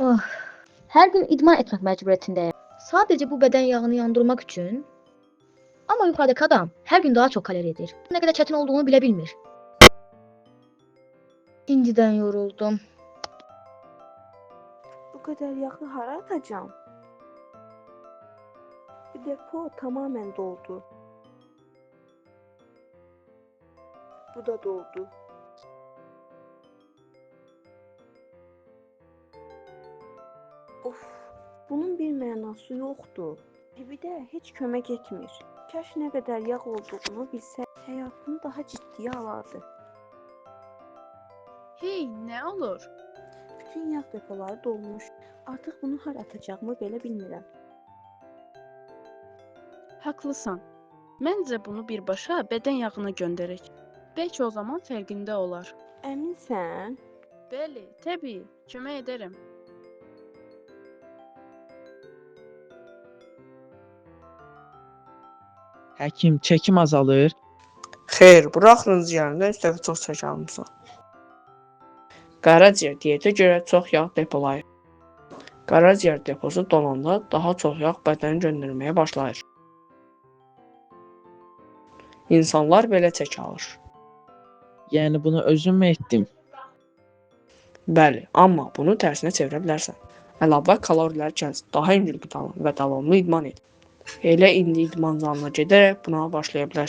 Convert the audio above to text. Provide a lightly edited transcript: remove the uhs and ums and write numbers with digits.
Oh, hər gün idman etmək məcburiyyətindəyəm. Sadəcə bu bədən yağını yandırmaq üçün. Amma yuxarıdakı adam hər gün daha çox kalori yedir. Nə qədər çətin olduğunu bilə bilmir. İncidən yoruldum. Bu qədər yağı hara atacağım? Bu depo tamamen doldu. Bu da doldu. Of, bunun bir mənası yoxdur. Bir də heç kömək etmir. Kaş nə qədər yağ olduğunu bilsə, həyatını daha ciddiyə alardı. Hey, nə olur? Bütün yağ depoları dolmuş. Artıq bunu hara atacağımı belə bilmirəm. Haqlısan. Məncə bunu birbaşa bədən yağına göndərək. Bəlkə o zaman fərqində olar. Əminsən? Bəli, təbii, kömək edərəm. Həkim, çəkim azalır. Xeyr, buraxın ciyərindən 3 dəfə çox çəki almısan. Qaraciyər diyetə görə çox yağ depolayır. Qaraciyər deposu dolanda daha çox yağ bədəni göndərməyə başlayır. İnsanlar belə çəki alır. Yəni bunu özüm mü etdim? Bəli, amma bunu tərsinə çevirə bilərsən. Əlavə kalorilər kəs, daha yüngül qidalan və davamlı idman et. Elə indi idman zalına gedərək buna başlaya bilərsən.